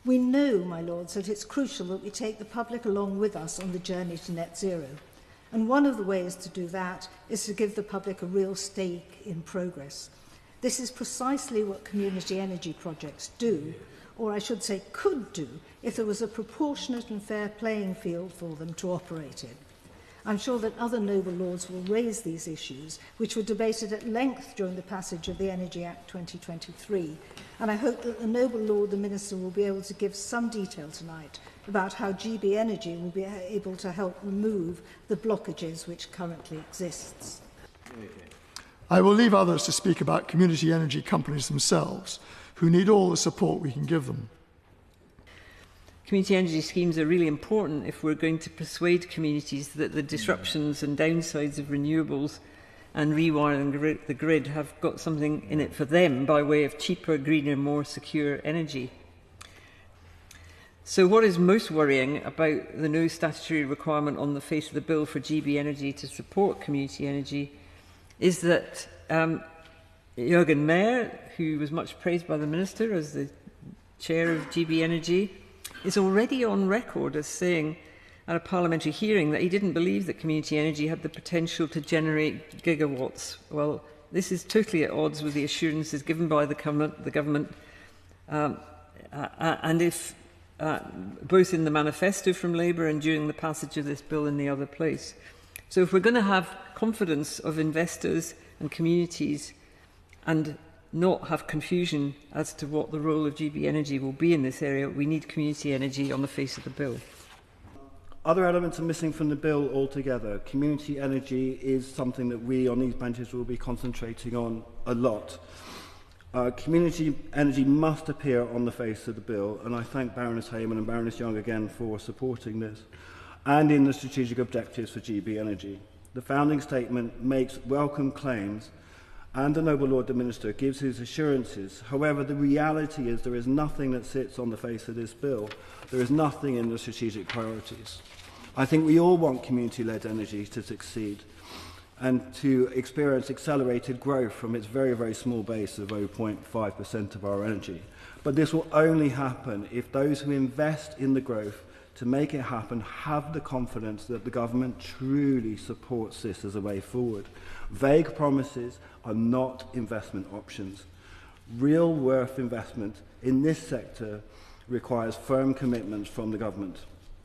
We know, my lords, that it's crucial that we take the public along with us on the journey to net zero. And one of the ways to do that is to give the public a real stake in progress. This is precisely what community energy projects do, or I should say could do, if there was a proportionate and fair playing field for them to operate in. I'm sure that other noble lords will raise these issues, which were debated at length during the passage of the Energy Act 2023, and I hope that the noble lord, the Minister, will be able to give some detail tonight about how GB Energy will be able to help remove the blockages which currently exists. I will leave others to speak about community energy companies themselves, who need all the support we can give them. Community energy schemes are really important if we're going to persuade communities that the disruptions and downsides of renewables and rewiring the grid have got something in it for them by way of cheaper, greener, more secure energy. So what is most worrying about the no statutory requirement on the face of the bill for GB Energy to support community energy is that Jürgen Mayer, who was much praised by the Minister as the chair of GB Energy, is already on record as saying at a parliamentary hearing that he didn't believe that community energy had the potential to generate gigawatts. Well, this is totally at odds with the assurances given by the government and if both in the manifesto from Labour and during the passage of this bill in the other place. So if we're going to have confidence of investors and communities and not have confusion as to what the role of GB Energy will be in this area, we need community energy on the face of the bill. Other elements are missing from the bill altogether. Community energy is something that we on these benches will be concentrating on a lot. Community energy must appear on the face of the bill, and I thank Baroness Hayman and Baroness Young again for supporting this, and in the strategic objectives for GB Energy. The founding statement makes welcome claims, and the noble Lord the Minister gives his assurances. However, the reality is there is nothing that sits on the face of this bill. There is nothing in the strategic priorities. I think we all want community-led energy to succeed and to experience accelerated growth from its very, very small base of 0.5% of our energy. But this will only happen if those who invest in the growth to make it happen have the confidence that the government truly supports this as a way forward. Vague promises are not investment options. Real worth investment in this sector requires firm commitments from the government.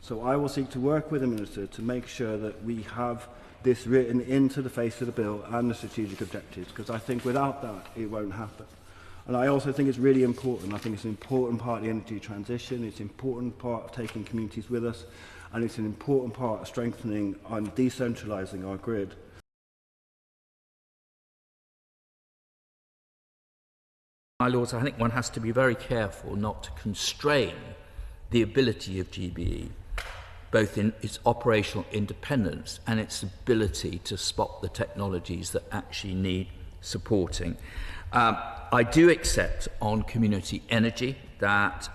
So I will seek to work with the Minister to make sure that we have this written into the face of the bill and the strategic objectives, because I think without that it won't happen. And I also think it's really important. I think it's an important part of the energy transition. It's an important part of taking communities with us, and it's an important part of strengthening and decentralising our grid. My Lords, I think one has to be very careful not to constrain the ability of GBE, both in its operational independence and its ability to spot the technologies that actually need supporting. I do accept on community energy that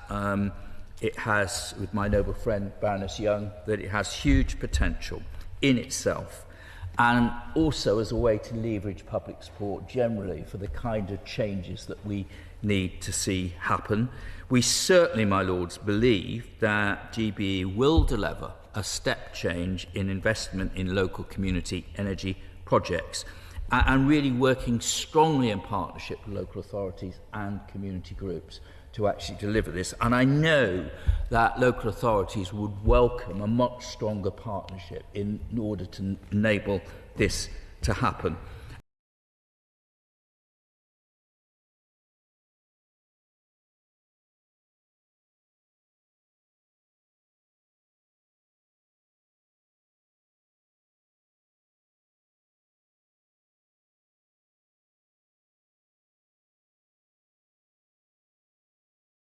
it has, with my noble friend Baroness Young, that it has huge potential in itself, and also as a way to leverage public support generally for the kind of changes that we need to see happen. We certainly, my Lords, believe that GBE will deliver a step change in investment in local community energy projects, and really working strongly in partnership with local authorities and community groups to actually deliver this. And I know that local authorities would welcome a much stronger partnership in order to enable this to happen.